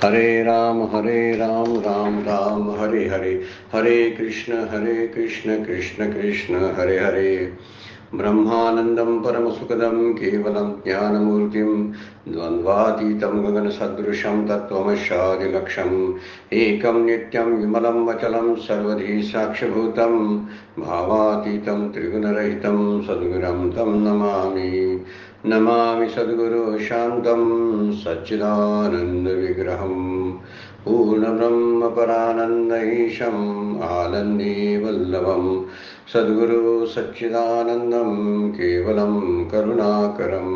हरे राम राम राम हरे हरे, हरे कृष्ण कृष्ण कृष्ण हरे हरे। ब्रह्मानंदं परमसुखदं केवलं ज्ञानमूर्तिं द्वन्द्वातीतं गगनसदृशं तत्त्वमस्यादिलक्ष्यम् एकं नित्यं विमलं वचलं सर्वधी साक्ष्यभूतं भावातीतं त्रिगुणरहितं सद्गुरुं तं नमामि। नमामि सद्गुरो शान्तं सच्चिदानन्दविग्रहं पूर्णब्रह्मपरानन्दैशम् आनन्दे वल्लभं सद्गुरु सच्चिदानन्दं केवलं करुणाकरं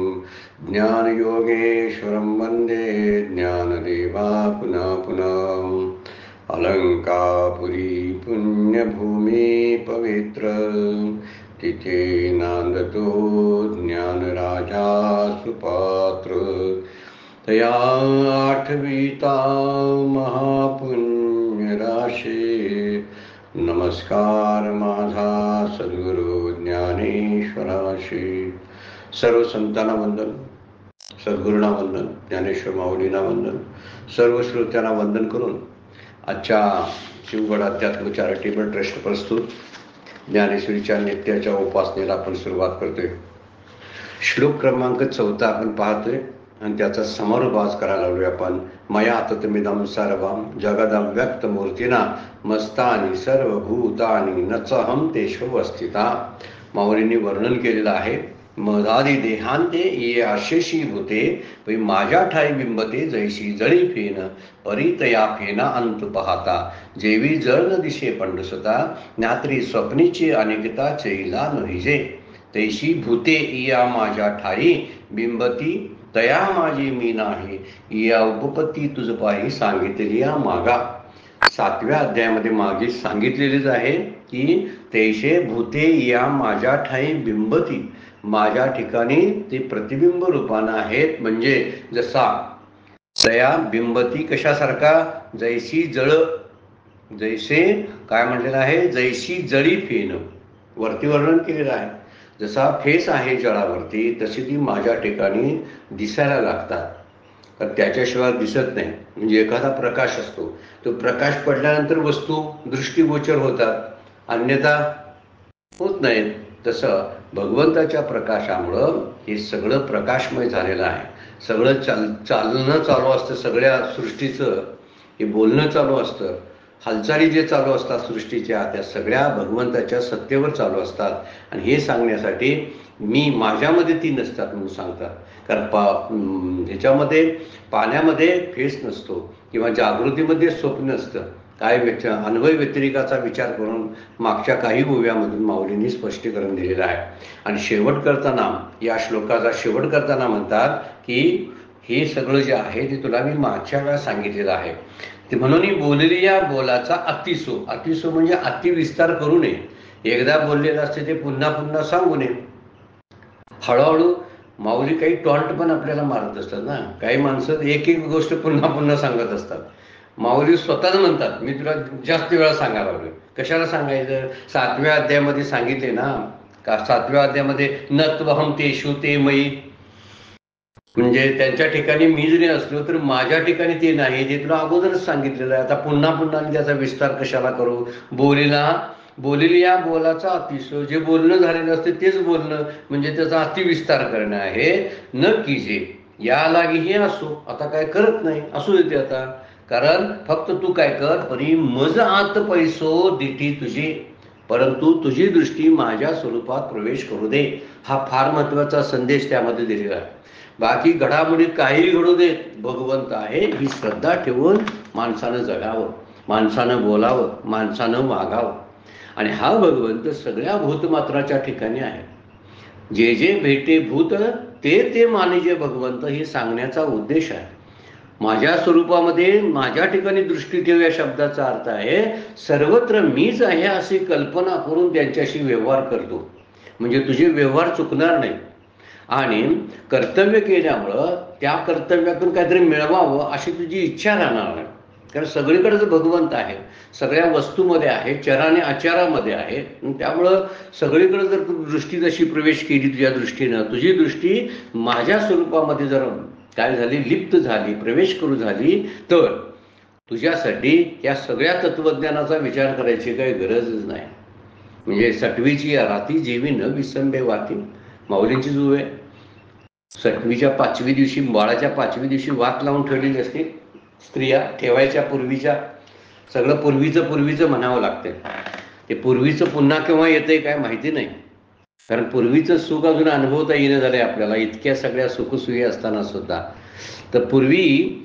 ज्ञानयोगेश्वरं वन्दे ज्ञानदेवा पुनः पुनः। अलंकापुरी पुण्यभूमि पवित्र तिथे नांदतो ज्ञानराजा सुपात्र तया आठवीता महापुण्य राशी। नमस्कार माझा सद्गुरु ज्ञानेश्वराशी। सर्व संतांना वंदन, सद्गुरूंना वंदन, ज्ञानेश्वर माऊलींना वंदन, सर्व श्रोत्यांना वंदन करून आजच्या शिवगड अध्यात्म चॅरिटेबल ट्रस्ट प्रस्तुत ज्ञानेश्वरीच्या नित्याच्या उपासनेला आपण सुरुवात करतोय। श्लोक क्रमांक 14 आपण पाहतोय आणि त्याचा समारोप आज करायला लागलोय आपण। मया ततमिदं सर्वं जगदव्यक्त मूर्तिना मस्तानि सर्वभूतानि नचहं तेषु वस्थिता। माऊलींनी वर्णन केलेलं आहे, मदादी देहांते ये आशेषी भूते पै माझ्या ठाई बिंबते जैशी जळी फेन परितया फेना अंत पाहता जेवी जळ न दिशे पंडसता ज्ञात्री स्वप्नीची अनेकता चैला नहिजे तैशी भूते इया माझ्या ठाई बिंबती तया माझी मी नाही इया उपपत्ती तुझ पाही सांगितली या मागा। 7व्या अध्यायामध्ये मागे सांगितलेलेच आहे की तैशे भूते या माझ्या ठाई बिंबती, माझ्या ठिकाणी ते प्रतिबिंब रूपानं आहेत। म्हणजे जसा तया बिंबती कशासारखा, जैसी जळ, जैसे काय म्हटलेलं आहे, जैसी जळी फेन वरती वर्णन केलेलं आहे। जसा फेस आहे जळावरती तशी ती माझ्या ठिकाणी दिसायला लागतात, तर त्याच्याशिवाय दिसत नाही। म्हणजे एखादा प्रकाश असतो, तो प्रकाश पडल्यानंतर वस्तू दृष्टीगोचर होतात, अन्यथा होत नाहीत। तसं भगवंताच्या प्रकाशामुळं हे सगळं प्रकाशमय झालेलं आहे। सगळं चालणं चालू असतं, सगळ्या सृष्टीचं हे बोलणं चालू असतं, हालचाली जे चालू असतात सृष्टीच्या त्या सगळ्या भगवंताच्या सत्तेवर चालू असतात। आणि हे सांगण्यासाठी मी माझ्यामध्ये ती नसतात म्हणून सांगतात। कारण ह्याच्यामध्ये पाण्यामध्ये फेस नसतो किंवा जागृतीमध्ये स्वप्न नसतं। काय अन्वय व्यतिरिकाचा विचार करून मागच्या काही ओव्यामधून माऊलींनी स्पष्टीकरण दिलेलं आहे। आणि शेवट करताना, या श्लोकाचा शेवट करताना म्हणतात की हे सगळं जे आहे ते तुला मी मागच्या वेळा सांगितलेलं आहे, ते म्हणून बोलली या बोलाचा अतिसो। अतिसो म्हणजे अतिविस्तार करू नये, एकदा बोललेलं असते ते पुन्हा पुन्हा सांगू नये। हळूहळू माऊली काही टॉन्ट पण आपल्याला मारत असतात ना, काही माणसं एक एक गोष्ट पुन्हा पुन्हा सांगत असतात। माऊली स्वतःच म्हणतात मी तुला जास्त वेळा सांगायला लागलोय, कशाला सांगायचं। 7व्या अध्यायामध्ये सांगितले ना, का 7व्या अध्यायामध्ये नत्वहम तेषु ते मयी, म्हणजे त्यांच्या ठिकाणी मी जरी असलो तर माझ्या ठिकाणी ते नाही, जे तुला अगोदरच सांगितलेलं आहे। आता पुन्हा पुन्हा त्याचा विस्तार कशाला करू। बोलेली या बोलाचा अतिशय, जे बोलणं झालेलं असते तेच बोलणं, म्हणजे त्याचा अतिविस्तार करणं आहे। न कीजे या लागीही असो, आता काय करत नाही, असू देते आता। कारण फक्त तू काय कर, परी मज आत पैसो दिठी तुझी, परंतु तुझी दृष्टी माझ्या स्वरूपात प्रवेश करू दे। हा फार महत्वाचा संदेश त्यामध्ये दिलेला आहे। बाकी घडामोडीत काहीही घडू देत, भगवंत आहे ही श्रद्धा ठेवून माणसानं जगावं, माणसानं बोलावं, माणसानं वागावं। आणि हा भगवंत सगळ्या भूतमात्राच्या ठिकाणी आहे। जे जे भेटे भूत ते ते मानिजे भगवंत, हे सांगण्याचा उद्देश आहे। माझ्या स्वरूपामध्ये माझ्या ठिकाणी दृष्टी ठेव या शब्दाचा अर्थ आहे सर्वत्र मीच आहे अशी कल्पना करून त्यांच्याशी व्यवहार करतो, म्हणजे तुझे व्यवहार चुकणार नाही। आणि कर्तव्य केल्यामुळं त्या कर्तव्यातून काहीतरी मिळवावं अशी तुझी इच्छा राहणार नाही। कारण सगळीकडेच भगवंत आहे, सगळ्या वस्तूमध्ये आहे, चराने आचारामध्ये आहे। त्यामुळं सगळीकडे जर तू दृष्टी जशी प्रवेश केली तुझ्या दृष्टीनं, तुझी दृष्टी माझ्या स्वरूपामध्ये जर काय झाली, लिप्त झाली, प्रवेश करू झाली, तर तुझ्यासाठी या सगळ्या तत्वज्ञानाचा विचार करायची काही गरजच नाही. म्हणजे सटवीची राती जेवी न विसंबे वाती, माऊलींची जुळ आहे. सटवीच्या 5वी दिवशी, बाळाच्या 5वी दिवशी वात लावून ठेवलेली असते स्त्रिया, ठेवायच्या पूर्वीच्या. सगळं पूर्वीचं म्हणावं लागते. ते पूर्वीचं पुन्हा केव्हा येतंय काय माहिती नाही, कारण पूर्वीचं सुख अजून अनुभवता येणं झालंय आपल्याला, इतक्या सगळ्या सुखसुयी असताना सुद्धा. तर पूर्वी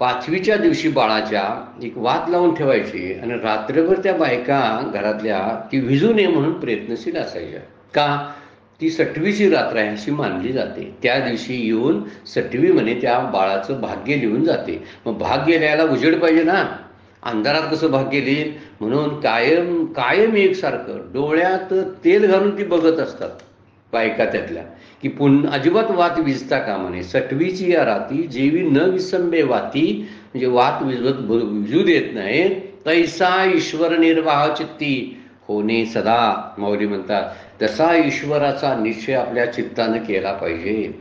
5वीच्या दिवशी बाळाच्या एक वात लावून ठेवायची आणि रात्रभर त्या बायका घरातल्या ती विजू नये म्हणून प्रयत्नशील असायच्या. का? ती 6वीची रात्र आहे अशी मानली जाते. त्या दिवशी येऊन 6वी म्हणे त्या बाळाचं भाग्य लिहून जाते. मग भाग्य लिहायला उजेड पाहिजे ना, अंधारात कसं भाग्य लिहिल? म्हणून कायम कायम एकसारखं डोळ्यात तेल घालून ती बघत असतात बायका त्यातल्या, की अजिबात वात विजता कामा नये. 6वीची या राती जेवी न विसंबे वाती, म्हणजे वात विजू देत नाही. तैसा ईश्वर निर्वाह चित्ती होणे सदा, माऊली म्हणतात. तसा ईश्वराचा निश्चय आपल्या चित्तानं केला पाहिजे,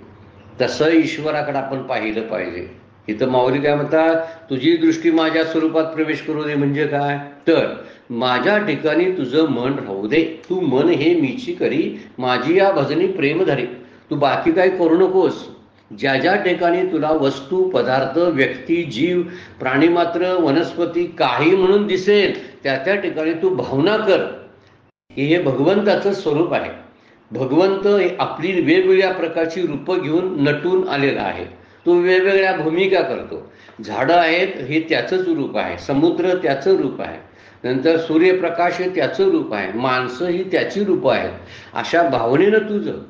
तसं ईश्वराकडे आपण पाहिलं पाहिजे. इथं माऊली काय म्हणतात, तुझी दृष्टी माझ्या स्वरूपात प्रवेश करू दे. म्हणजे काय? तर माझ्या ठिकाणी तुझं मन राहू दे. तू मन हे मीची करी, माझी या भजनी प्रेम धरी. तू बाकी काय करू नकोस. ज्या ज्या ठिकाणी तुला वस्तू, पदार्थ, व्यक्ती, जीव, प्राणीमात्र, वनस्पती काही म्हणून दिसेल, त्या त्या ठिकाणी तू भावना कर की हे भगवंताचं स्वरूप आहे. भगवंत आपली वेगवेगळ्या प्रकारची रूपं घेऊन नटून आलेला आहे. तो वेगवेगळ्या भूमिका करतो. झाडं आहेत हे त्याचंच रूप आहे, समुद्र त्याचं रूप आहे, नंतर सूर्यप्रकाश हे त्याचं रूप आहे, माणसं ही त्याची रूपं आहेत. अशा भावनेनं तुझं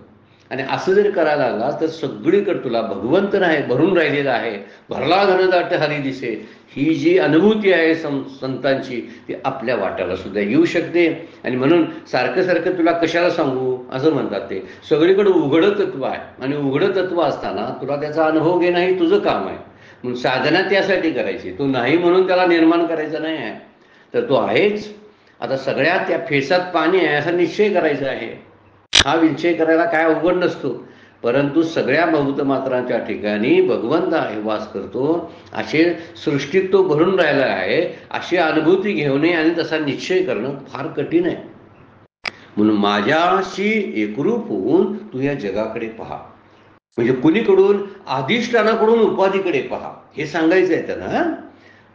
आणि असं जर करायला लागला तर सगळीकडे तुला भगवंत नाही भरून राहिलेला आहे. भरला घनदाट हरी दिसे. ही जी अनुभूती आहे संतांची ती आपल्या वाट्याला सुद्धा येऊ शकते. आणि म्हणून सारखं सारखं तुला कशाला सांगू असं म्हणतात. ते सगळीकडे उघडं तत्व आहे आणि उघडं तत्व असताना तुला त्याचा अनुभव घेणं हे तुझं काम आहे. म्हणून साधना त्यासाठी करायची, तू नाही म्हणून त्याला निर्माण करायचं नाही आहे. तर तो आहेच. आता सगळ्या त्या फेसात पाणी आहे असा निश्चय करायचा आहे. हा निश्चय करायला काय अवघड नसतो, परंतु सगळ्या भूतमात्रांच्या ठिकाणी भगवंत आहे वास करतो, असे सृष्टीत तो भरून राहिला आहे, अशी अनुभूती घेऊन आणि तसा निश्चय करणं फार कठीण आहे. म्हणून माझ्याशी एकरूप होऊन तू या जगाकडे पहा. म्हणजे कुणीकडून? अधिष्ठानाकडून उपाधीकडे पहा, हे सांगायचं आहे त्यांना.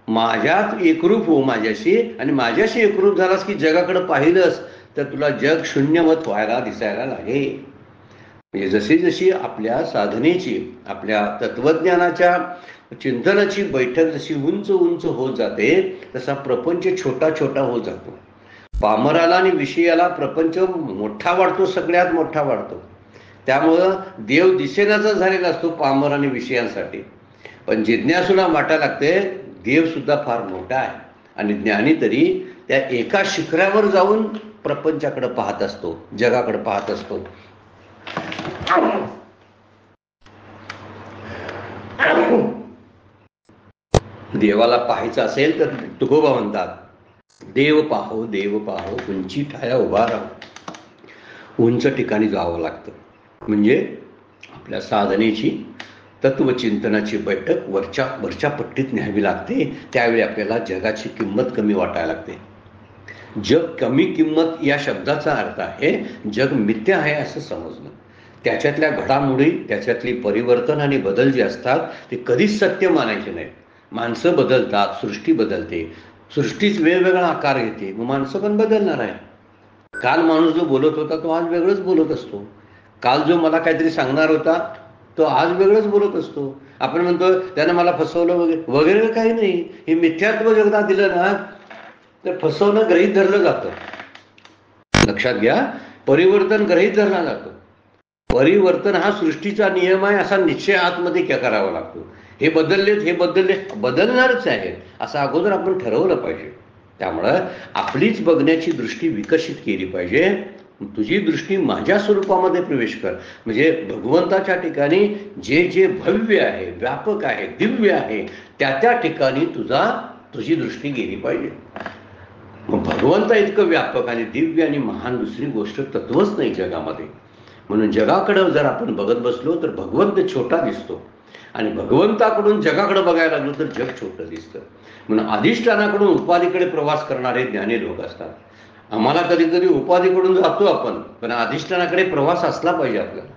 माझ्यात एकरूप हो माझ्याशी, आणि माझ्याशी एकरूप झालास की जगाकडे पाहिलंस तर तुला जग शून्यवत व्हायला दिसायला लागेल. म्हणजे जशी जशी आपल्या साधनेची, आपल्या तत्वज्ञानाच्या चिंतनाची बैठक जशी उंच उंच होत जाते तसा प्रपंच छोटा छोटा होत जातो. पामराला आणि विषयाला प्रपंच मोठा वाटतो, सगळ्यात मोठा वाटतो. त्यामुळं देव दिसेनाचा झालेला असतो पामर आणि विषयांसाठी. पण जिज्ञासूला वाटायला लागते देव सुद्धा फार मोठा आहे. आणि ज्ञानी तरी त्या एका शिखरावर जाऊन प्रपंचाकडे पाहत असतो, जगाकडे पाहत असतो. देवाला पाहायचं असेल तर तुकोबा म्हणतात, देव पाहो देव पाहो उंची ठाया उभा राहू. उंच ठिकाणी जावं लागतं. म्हणजे आपल्या साधनेची, तत्वचिंतनाची बैठक वरच्या पट्टीत न्यावी लागते. त्यावेळी आपल्याला जगाची किंमत कमी वाटायला लागते. जग कमी किंमत या शब्दाचा अर्थ आहे जग मिथ्या आहे असं समजणं. त्याच्यातल्या घडामोडी, त्याच्यातली परिवर्तन आणि बदल जे असतात ते कधीच सत्य मानायचे नाहीत. माणसं बदलतात, सृष्टी बदलते, सृष्टीच वेगवेगळा आकार घेते, मग माणसं पण बदलणार आहे. काल माणूस जो बोलत होता तो आज वेगळंच बोलत असतो. काल जो मला काहीतरी सांगणार होता तो आज वेगळंच बोलत असतो. आपण म्हणतो त्यानं मला फसवलं वगैरे वगैरे काही नाही. हे मिथ्यात्व जगदा दिलं ना तर फसवणं गृहीत धरलं जातं. लक्षात घ्या, परिवर्तन गृहीत धरला जातो. परिवर्तन हा सृष्टीचा नियम आहे असा निश्चय आतमध्ये करावा लागतो. हे बदलले बदलणारच आहे असं अगोदर आपण ठरवलं पाहिजे. त्यामुळं आपलीच बघण्याची दृष्टी विकसित केली पाहिजे. तुझी दृष्टी माझ्या स्वरूपामध्ये प्रवेश कर. म्हणजे भगवंताच्या ठिकाणी जे जे भव्य आहे, व्यापक आहे, दिव्य आहे त्या त्या ठिकाणी तुझी दृष्टी गेली पाहिजे. मग भगवंत इतकं व्यापक आणि दिव्य आणि महान दुसरी गोष्ट तत्वच नाही जगामध्ये. म्हणून जगाकडे जर आपण बघत बसलो तर भगवंत छोटा दिसतो आणि भगवंताकडून जगाकडे बघायला लागलो तर जग छोटं दिसतं. म्हणून अधिष्ठानाकडून उपाधीकडे प्रवास करणारे ज्ञानी लोक असतात. आम्हाला कधी कधी उपाधीकडून जातो आपण, पण अधिष्ठानाकडे प्रवास असला पाहिजे आपल्याला.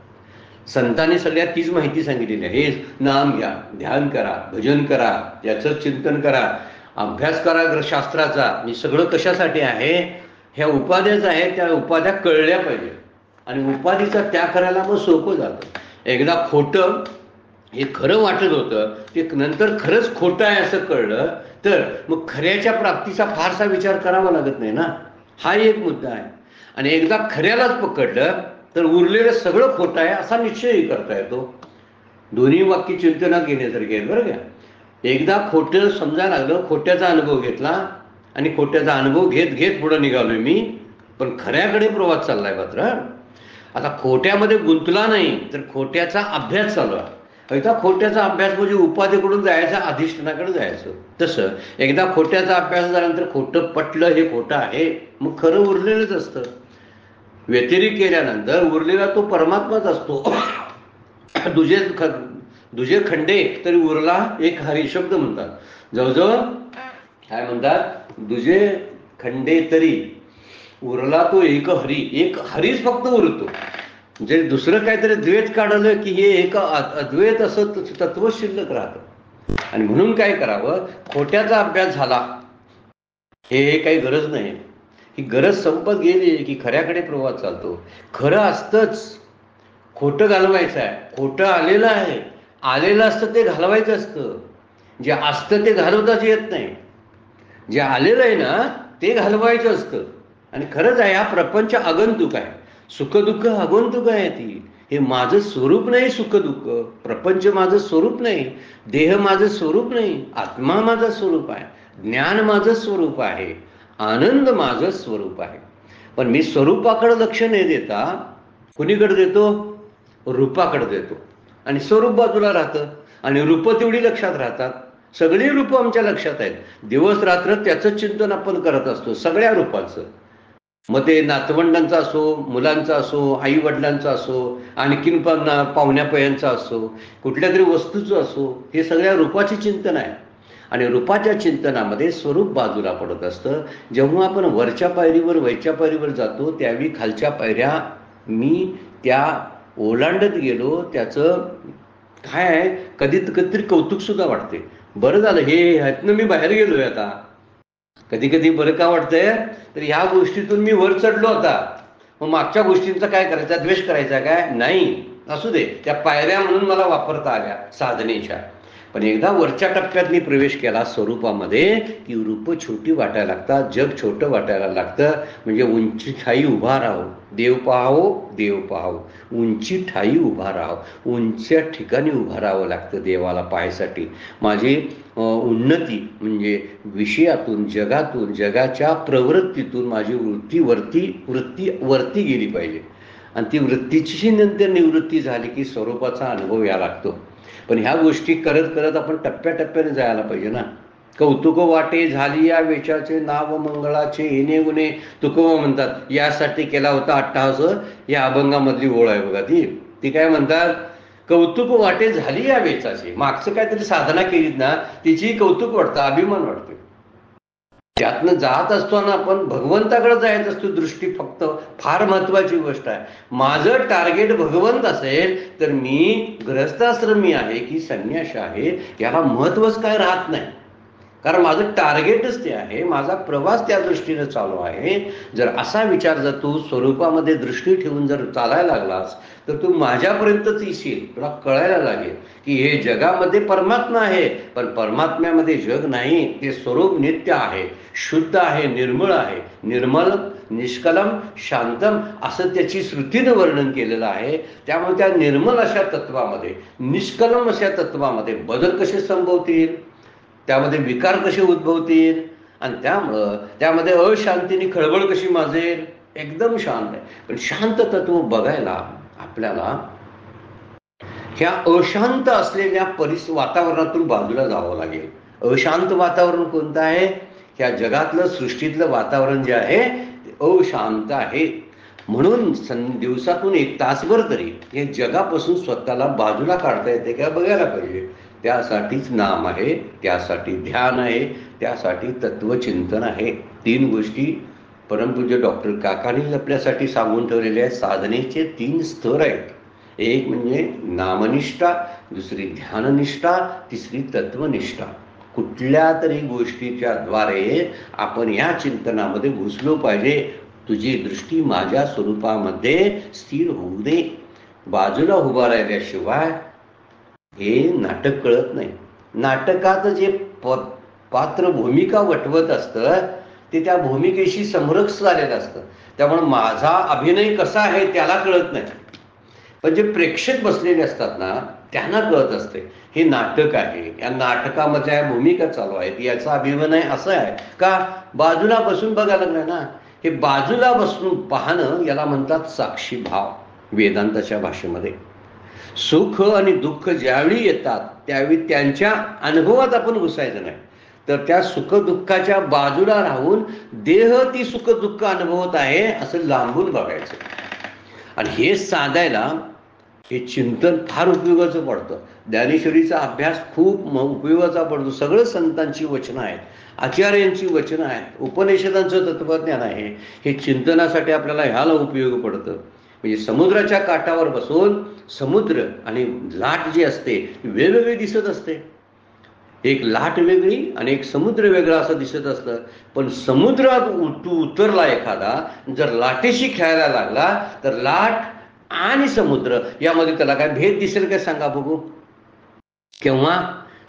संतांनी सगळ्यात तीच माहिती सांगितलेली आहे. हे नाम घ्या, ध्यान करा, भजन करा, याचं चिंतन करा, अभ्यास करा शास्त्राचा. हे सगळं कशासाठी आहे? ह्या उपाध्याच आहे, त्या उपाध्या कळल्या पाहिजे आणि उपाधीचा त्याग करायला मग सोपं जातं. एकदा खोटं हे खरं वाटत होतं, ते नंतर खरंच खोटं आहे असं कळलं तर मग खऱ्याच्या प्राप्तीचा फारसा विचार करावा लागत नाही ना. हा एक मुद्दा आहे. आणि एकदा खऱ्यालाच पकडलं तर उरलेलं सगळं खोटं आहे असा निश्चयही करता येतो. दोन्ही वाक्य चिंतनात घेण्यासारखे आहेत बरं का. एकदा खोटं समजायला लागलं, खोट्याचा अनुभव घेतला आणि खोट्याचा अनुभव घेत घेत पुढे निघालोय मी, पण खऱ्याकडे प्रवास चाललाय. मात्र आता खोट्यामध्ये गुंतला नाही तर खोट्याचा अभ्यास चालू आहे. एकदा खोट्याचा अभ्यास म्हणजे उपाधीकडून जायचं, अधिष्ठानाकडे जायचं. तसं एकदा खोट्याचा अभ्यास झाल्यानंतर खोटं पटलं हे खोटं आहे, मग खरं उरलेलंच असतं. व्यतिरिक्त केल्यानंतर उरलेला तो परमात्माच असतो. दुजे खंडे तरी उरला एक हरी शब्द म्हणतात. जवळजवळ काय म्हणतात, दुजे खंडे तरी उरला तो एक हरी. एक हरीच फक्त उरतो. म्हणजे दुसरं काहीतरी द्वैत काढलं की हे एक अद्वैत असं तत्व शिल्लक राहतं. आणि म्हणून काय करावं, खोट्याचा अभ्यास झाला हे काही गरज नाही. ही गरज संपत गेली की खऱ्याकडे प्रवास चालतो. खरं असतंच, खोटं घालवायचं आहे. खोटं आलेलं आहे, आलेलं असतं ते घालवायचं असतं. जे असतं ते घालवताच येत नाही. जे आलेलं आहे ना ते घालवायचं असतं. आणि खरंच आहे, हा प्रपंच आगंतुक आहे. सुखदुःख आगंतुक आहे. ती हे माझं स्वरूप नाही. सुखदुःख प्रपंच माझं स्वरूप नाही. देह माझं स्वरूप नाही. आत्मा माझं स्वरूप आहे. ज्ञान माझं स्वरूप आहे. आनंद माझं स्वरूप आहे. पण मी स्वरूपाकडे लक्ष नाही देता कुणीकडे देतो, रूपाकडे देतो. आणि स्वरूप बाजूला राहतं आणि रूप तेवढी लक्षात राहतात. सगळी रूप आमच्या लक्षात आहेत. दिवस रात्र त्याचं चिंतन आपण करत असतो, सगळ्या रूपाचं. मग ते नातवंडांचा असो, मुलांचा असो, आई वडिलांचा असो, आणखीन पण पाहुण्यापयांचा असो, कुठल्या तरी वस्तूचं असो, हे सगळ्या रूपाचे चिंतन आहे. आणि रूपाच्या चिंतनामध्ये स्वरूप बाजूला पडत असतं. जेव्हा आपण वरच्या पायरीवर वरच्या पायरीवर जातो त्यावेळी खालच्या पायऱ्या मी त्या ओलांडत गेलो. त्याचं काय आहे, कधीतरी कौतुक सुद्धा वाटते. बरं झालं हे ह्यातनं मी बाहेर गेलोय. आता कधी कधी बरं का वाटतंय, तर ह्या गोष्टीतून मी वर चढलो. आता मग मागच्या गोष्टींचा काय करायचा, द्वेष करायचा काय नाही. असू दे, त्या पायऱ्या म्हणून मला वापरता आल्या साधनेच्या. पण एकदा वरच्या टप्प्यात मी प्रवेश केला स्वरूपामध्ये की रूप छोटी वाटायला लागतात, जग छोटं वाटायला लागतं. म्हणजे उंची ठाई उभा राहो, देव पाहावो, देव पाहावो. उंची ठाई उभा राहो, उंच्या ठिकाणी उभं राहावं लागतं देवाला पाहायसाठी. माझी उन्नती म्हणजे विषयातून, जगातून, जगाच्या प्रवृत्तीतून माझी वृत्ती वरती गेली पाहिजे. आणि ती वृत्तीची नंतर निवृत्ती झाली की स्वरूपाचा अनुभव यायला लागतो. पण ह्या गोष्टी करत करत आपण टप्प्याटप्प्याने जायला पाहिजे ना. कौतुक वाटे झाली या वेशाचे, नाव मंगळाचे येणे गुणे तुकव म्हणतात. यासाठी केला होता अट्टहास. या अभंगामधली ओळ आहे बघा ती. ती काय म्हणतात, कौतुक वाटे झाली या वेचाचे. मागचं काहीतरी साधना केलीत ना तिची कौतुक वाटतं, अभिमान वाटतो. त्यातनं जात असताना आपण भगवंताकडे जायचं असतो. दृष्टी फक्त फार महत्वाची गोष्ट आहे. माझं टार्गेट भगवंत असेल तर मी गृहस्थाश्रमी आहे की संन्यासी आहे याला महत्वच काय राहत नाही. कारण माझं टार्गेटच ते आहे. माझा प्रवास त्या दृष्टीने चालू आहे. जर असा विचार जर तू स्वरूपामध्ये दृष्टी ठेवून जर चालायला लागलास तर तू माझ्यापर्यंतच येशील. तुला कळायला लागेल की हे जगामध्ये परमात्मा आहे, पण परमात्म्यामध्ये जग नाही. ते स्वरूप नित्य आहे, शुद्ध आहे, निर्मळ आहे. निर्मल, निष्कलम, शांतम असं त्याची श्रुतीनं वर्णन केलेलं आहे. त्यामुळे त्या निर्मल अशा तत्वामध्ये, निष्कलम अशा तत्वामध्ये बदल कसे संभवतील, त्यामध्ये विकार कसे उद्भवतील, आणि त्यामुळं त्यामध्ये अशांतीने खळबळ कशी माजेल. एकदम शांत आहे. पण शांत तत्व बघायला आपल्याला ह्या अशांत असलेल्या वातावरणातून बाजूला जावं लागेल. अशांत वातावरण कोणतं आहे, ह्या जगातलं सृष्टीतलं वातावरण जे आहे ते अशांत आहे. म्हणून दिवसातून 1 तासभर तरी हे जगापासून स्वतःला बाजूला काढता येते का बघायला पाहिजे. त्यासाठीच नाम आहे, त्यासाठी ध्यान आहे, त्यासाठी तत्वचिंतन आहे. 3 गोष्टी परमपूज्य डॉक्टर काकांनी आपल्यासाठी सांगून ठेवलेले आहेत. साधनेचे 3 स्तर आहेत. एक म्हणजे नामनिष्ठा, दुसरी ध्याननिष्ठा, तिसरी तत्वनिष्ठा. कुठल्या तरी गोष्टीच्या द्वारे आपण या चिंतनामध्ये घुसलो पाहिजे. तुझी दृष्टी माझ्या स्वरूपामध्ये स्थिर होऊ दे. बाजूला उभा राहिल्याशिवाय हे नाटक कळत नाही. नाटकात जे पात्र भूमिका वटवत असतं ते त्या भूमिकेशी समरस झालेलं असतं. त्यामुळे माझा अभिनय कसा आहे त्याला कळत नाही, पण जे प्रेक्षक बसलेले असतात ना त्यांना कळत असते हे नाटक आहे, या नाटकामध्ये या भूमिका चालू आहेत, याचा अभिनय असं आहे का. बाजूला बसून बघायला लागलं ना, हे बाजूला बसून पाहणं याला म्हणतात साक्षी भाव वेदांताच्या भाषेमध्ये. सुख आणि दुःख ज्यावेळी येतात त्यावेळी त्यांच्या अनुभवात आपण घुसायचं नाही, तर त्या सुख दुःखाच्या बाजूला राहून देह ती सुख दुःख अनुभवत आहे असं लांबून बघायचं. आणि हे साधायला हे चिंतन फार उपयोगाचं पडतं. ज्ञानेश्वरीचा अभ्यास खूप उपयोगाचा पडतो. सगळं संतांची वचनं आहेत, आचार्यांची वचनं आहेत, उपनिषदांचं तत्वज्ञान आहे. हे चिंतनासाठी आपल्याला ह्याला उपयोग पडतं. म्हणजे समुद्राच्या काठावर बसून समुद्र आणि लाट जी असते वेगवेगळी दिसत असते. एक लाट वेगळी आणि एक समुद्र वेगळा असं दिसत असतं. पण समुद्रात उतरला एखादा, जर लाटेशी खेळायला लागला तर लाट आणि समुद्र यामध्ये त्याला काय भेद दिसेल काय सांगा बघू. केव्हा?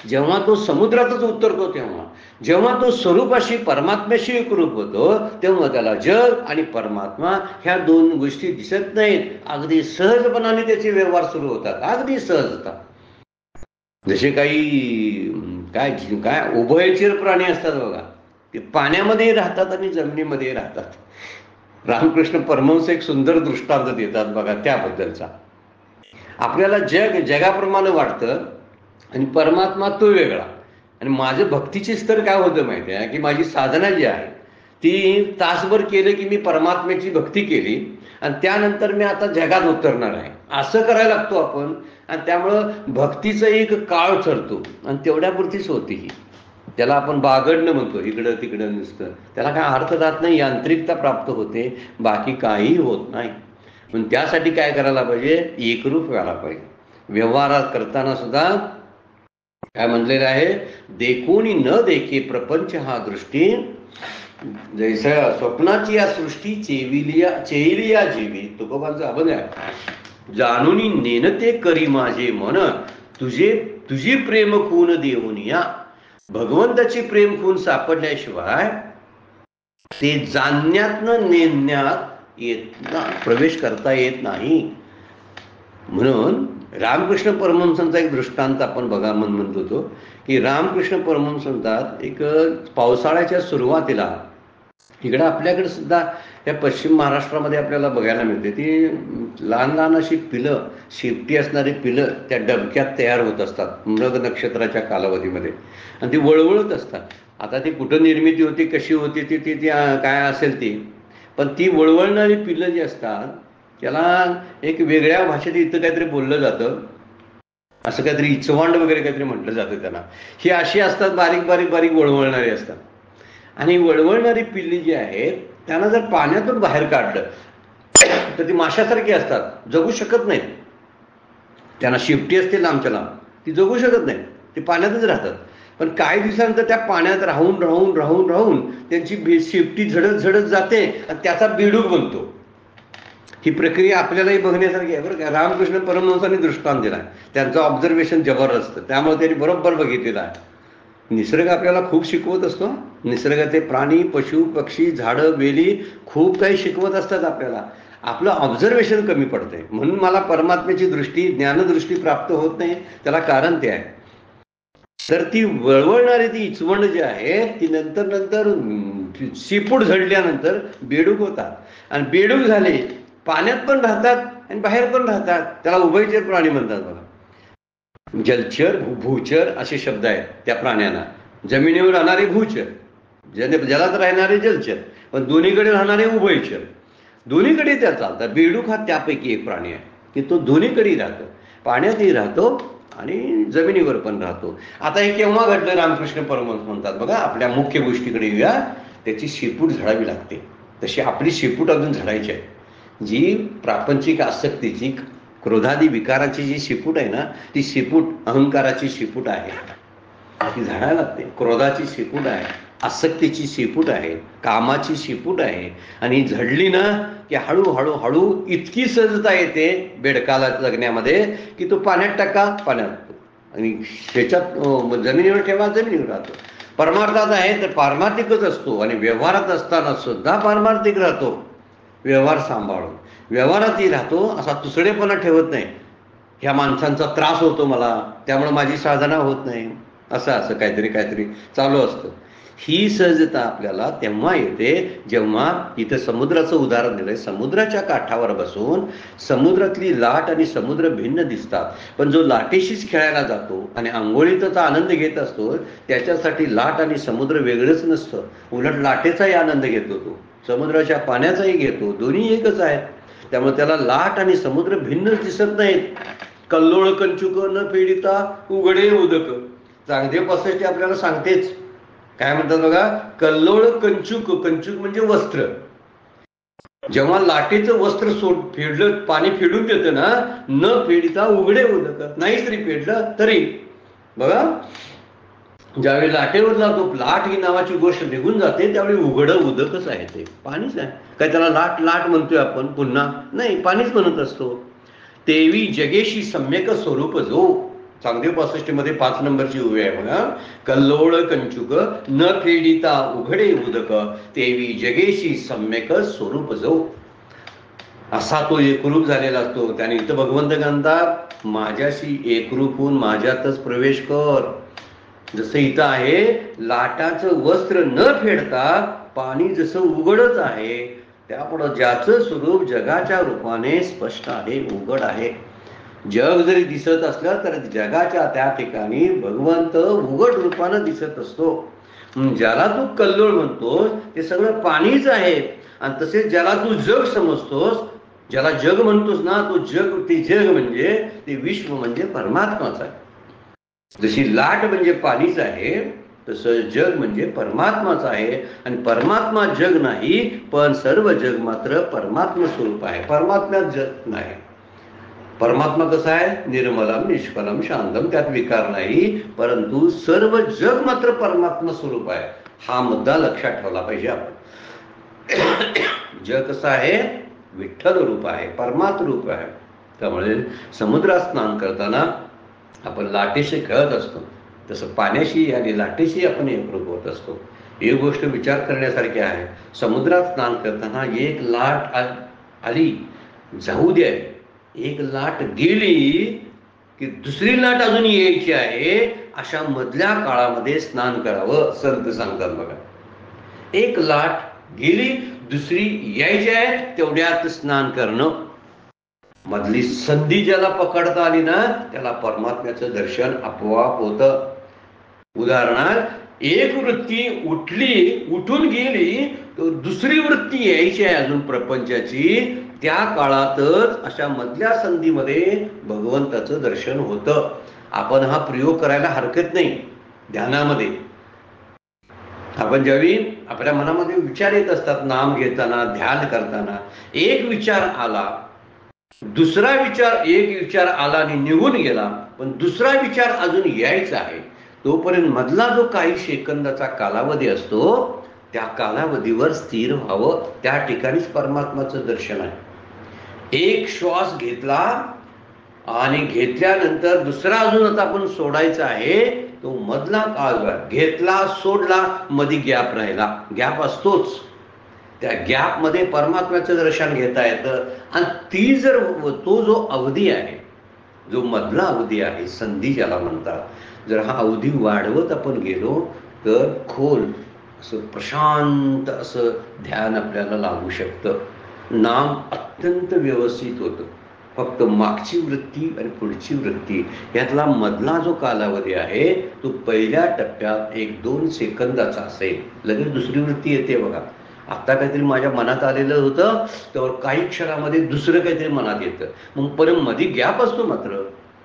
जेव्हा तो समुद्रातच उतरतो, तेव्हा जेव्हा तो स्वरूपाशी परमात्म्याशी एकरूप होतो तेव्हा त्याला जग आणि परमात्मा ह्या 2 गोष्टी दिसत नाहीत. अगदी सहजपणाने त्याचे व्यवहार सुरू होतात, अगदी सहजता. जसे काही काय काय उभयचर प्राणी असतात बघा, ते पाण्यामध्ये राहतात आणि जमिनीमध्ये राहतात. रामकृष्ण परमहंस एक सुंदर दृष्टांत देतात बघा त्याबद्दलचा. आपल्याला जगाप्रमाणे वाटतं आणि परमात्मा तो वेगळा. आणि माझं भक्तीचे स्तर काय होतं माहिती आहे की माझी साधना जी आहे ती तासभर केलं की मी परमात्म्याची भक्ती केली आणि त्यानंतर मी आता जगात उतरणार आहे असं करायला लागतो आपण. आणि त्यामुळं भक्तीचा एक काळ ठरतो आणि तेवढ्यापुरतीच होती ही. त्याला आपण बागडणं म्हणतो, इकडं तिकडं नुसतं. त्याला काय अर्थ राहत नाही, यांत्रिकता प्राप्त होते, बाकी काही होत नाही. पण त्यासाठी काय करायला पाहिजे, एकरूप व्हायला पाहिजे. व्यवहारात करताना सुद्धा काय म्हणलेलं आहे, देखोनी न देखे प्रपंच हा दृष्टी, जैसा स्वप्नाची या सृष्टी चेलिया जीवी. तुकोबांचा अभंग आहे. जाणूनी नेनते करी माझे मन, तुझी प्रेम खून देऊन या. भगवंताची प्रेम खून सापडल्याशिवाय ते जाणण्यातनं नेण्यात प्रवेश करता येत नाही. म्हणून रामकृष्ण परमहंसांचा एक दृष्टांत आपण बघा म्हणत होतो की रामकृष्ण परमहंस म्हणतात एक पावसाळ्याच्या सुरुवातीला इकडं आपल्याकडे सुद्धा या पश्चिम महाराष्ट्रामध्ये आपल्याला बघायला मिळते. ती लहान लहान अशी पिलं, शेपटी असणारी पिलं त्या डबक्यात तयार होत असतात मृग नक्षत्राच्या कालावधीमध्ये आणि ती वळवळत असतात. आता ती कुठं निर्मिती होती, कशी होती ती काय असेल ती, पण ती वळवळणारी पिलं जी असतात त्याला एक वेगळ्या भाषेत इथं काहीतरी बोललं जातं, असं काहीतरी इचवांड वगैरे काहीतरी म्हटलं जातं त्यांना. ही अशी असतात, बारीक बारीक बारीक वळवळणारी असतात. आणि वळवळणारी पिल्ली जी आहेत त्यांना जर पाण्यातून बाहेर काढलं तर ती माशासारखी असतात, जगू शकत नाहीत. त्यांना शेपटी असते लांबच्या लांब, ती जगू शकत नाही, ते पाण्यातच राहतात. पण काही दिवसानंतर त्या पाण्यात राहून राहून राहून राहून त्यांची शेपटी झडत झडत जाते आणि त्याचा बेडूक बनतो. ही प्रक्रिया आपल्यालाही बघण्यासारखी आहे बरं का. रामकृष्ण परमहंसांनी दृष्टांत दिला, त्यांचं ऑब्झर्वेशन जबरदस्त, त्यामुळे त्यांनी बरोबर बघितलेलं आहे. निसर्ग आपल्याला खूप शिकवत असतो. निसर्गाचे प्राणी, पशु, पक्षी, झाडं, वेली खूप काही शिकवत असतात आपल्याला. आपलं ऑब्झर्वेशन कमी पडतंय, म्हणून मला परमात्म्याची दृष्टी, ज्ञानदृष्टी प्राप्त होत नाही. त्याला कारण ते आहे. तर ती वळवळणारी ती इचवण जी आहे ती नंतर नंतर शिपूट झडल्यानंतर बेडूक होतात. आणि बेडूक झाले पाण्यात पण राहतात आणि बाहेर पण राहतात. त्याला उभयचर प्राणी म्हणतात बघा. जलचर, भूचर असे शब्द आहेत त्या प्राण्यांना. जमिनीवर राहणारे भूचर, जलात राहणारे जलचर, पण दोन्हीकडे राहणारे उभयचर. दोन्हीकडे त्या चालतात. बेडूक हा त्यापैकी एक प्राणी आहे की तो दोन्हीकडे राहतो, पाण्यातही राहतो आणि जमिनीवर पण राहतो. आता हे केव्हा घडलं रामकृष्ण परमहंस म्हणतात बघा. आपल्या मुख्य गोष्टीकडे येऊया. त्याची शेपूट झडावी लागते. तशी आपली शेपूट अजून झडायची आहे. जी प्रापंचिक आसक्तीची, क्रोधादी विकाराची जी शेपूट आहे ना, ती शेपूट अहंकाराची शेपूट आहे, ती झाडायला लागते. क्रोधाची शेपूट आहे, आसक्तीची शेपूट आहे, कामाची शेपूट आहे. आणि झडली ना की हळूहळू हळू इतकी सहजता येते बेडकाला जगण्यामध्ये की तो पाण्यात टाका, पाण्यात, आणि त्याच्यात जमिनीवर ठेवा, जमिनीवर राहतो. परमार्थात आहे तर पारमार्थिकच असतो आणि व्यवहारात असताना सुद्धा पारमार्थिक राहतो. व्यवहार सांभाळून व्यवहारातही राहतो, असा तुसडेपणा ठेवत नाही. ह्या माणसांचा त्रास होतो मला, त्यामुळे माझी साधना होत नाही, असं असं काहीतरी चालू असतं. ही सहजता आपल्याला तेव्हा येते जेव्हा इथं समुद्राचं उदाहरण दिलंय. समुद्राच्या काठावर बसून समुद्रातली लाट आणि समुद्र भिन्न दिसतात, पण जो लाटेशीच खेळायला जातो आणि आंघोळीचा आनंद घेत असतो त्याच्यासाठी लाट आणि समुद्र वेगळंच नसतं. उलट लाटेचाही आनंद घेतो तो, समुद्राच्या पाण्याचाही घेतो. दोन्ही एकच आहे. त्यामुळे त्याला लाट आणि समुद्र भिन्नच दिसत नाहीत. कल्लोळ कंचुक न फेडिता उघडे उदक. चांगदेव पासष्टी आपल्याला सांगतेच. काय म्हणतात बघा, कल्लोळ कंचुक, कंचुक म्हणजे वस्त्र. जेव्हा लाटेचं वस्त्र फेडलं, पाणी फेडून देतं ना, न फेडिता उघडे उदक. नाही तरी फेडलं तरी बघा, ज्यावेळी लाटेवर जातो, लाट ही नावाची गोष्ट निघून जाते, त्यावेळी उघडं उदकच आहे, ते पाणीच आहे. काय त्याला लाट लाट म्हणतोय आपण पुन्हा? नाही, पाणीच म्हणत असतो. तेवी जगेशी सम्यक स्वरूप जो. चांगदेव 65 मध्ये 5 नंबरची उभी आहे बघा. कल्लोळ कंचुक न फेडिता उघडे उदक, तेवी जगेशी सम्यक स्वरूप जो. असा तो एकरूप झालेला असतो. त्याने इथं भगवंत म्हणतात, माझ्याशी एकरूप होऊन माझ्यातच प्रवेश कर. जसं इथं आहे, लाटाचं वस्त्र न फेडता पाणी जसं उघडच आहे, त्यापुढं ज्याचं स्वरूप जगाच्या रूपाने स्पष्ट आहे, उघड आहे. जग जरी दिसत असलं तर जगाच्या त्या ठिकाणी भगवंत उघड रूपानं दिसत असतो. ज्याला तू कल्लोळ म्हणतोस ते सगळं पाणीच आहे. आणि तसेच ज्याला तू जग समजतोस, ज्याला जग म्हणतोस ना, तो जग, ते जग म्हणजे ते विश्व म्हणजे परमात्माच आहे. जशी लाट म्हणजे पाणीच आहे, तसं जग म्हणजे परमात्माच आहे. आणि परमात्मा जग नाही, पण सर्व जग मात्र परमात्मा स्वरूप आहे. परमात्म्यात जग नाही. परमात्मा कसा आहे? निर्मलम, निष्कलम, शांतम, त्यात विकार नाही. परंतु सर्व जग मात्र परमात्मा स्वरूप आहे. हा मुद्दा लक्षात ठेवला पाहिजे आपण. जग कसं आहे? विठ्ठल रूप आहे, परमात्म रूप आहे. त्यामुळे समुद्रात स्नान करताना आपण लाटेशी खेळत असतो, तसं पाण्याशी आणि लाटेशी आपण एकरूप होत असतो. ही गोष्ट विचार करण्यासारखी आहे. समुद्रात स्नान करताना एक लाट आली, जाऊ दे, एक लाट गेली की दुसरी लाट अजून यायची आहे, अशा मधल्या काळामध्ये स्नान करावं संत सांगतात बघा. एक लाट गेली, दुसरी यायची आहे, तेवढ्यात स्नान करणं. मधली संधी ज्याला पकडता आली ना, त्याला परमात्म्याचं दर्शन आपोआप होतं. उदाहरणार्थ, एक वृत्ती उठून गेली तर दुसरी वृत्ती यायची आहे अजून प्रपंचाची. त्या काळातच अशा मधल्या संधीमध्ये भगवंताचं दर्शन होतं. आपण हा प्रयोग करायला हरकत नाही. ध्यानामध्ये आपण ज्यावेळी आपल्या मनामध्ये विचार येत असतात, नाम घेताना, ध्यान करताना, एक विचार आला, दुसरा विचार, एक विचार आला आणि निघून गेला, पण दुसरा विचार अजून यायचा आहे. तोपर्यंत मधला जो काही सेकंदाचा कालावधी असतो, त्या कालावधीवर स्थिर व्हावं. त्या ठिकाणीच परमात्माचं दर्शन आहे. एक श्वास घेतला आणि घेतल्यानंतर दुसरा अजून आता आपण सोडायचा आहे, तो मधला काळ घेतला, सोडला, मध्ये गॅप राहिला, गॅप असतोच. त्या गॅप मध्ये परमात्म्याचं दर्शन घेता येतं. आणि ती जर तो जो अवधी आहे, जो मधला अवधी आहे, संधी ज्याला म्हणतात, जर हा अवधी वाढवत आपण गेलो तर खोल असं प्रशांत असं ध्यान आपल्याला लागू शकतं. नाम अत्यंत व्यवस्थित होतं. फक्त मागची वृत्ती आणि पुढची वृत्ती यातला मधला जो कालावधी आहे, तो पहिल्या टप्प्यात 1-2 सेकंदाचा असेल, लगेच दुसरी वृत्ती येते बघा. आता काहीतरी माझ्या मनात आलेलं होतं, तर काही क्षणामध्ये दुसरं काहीतरी मनात येतं. मग परत मध्ये गॅप असतो, मात्र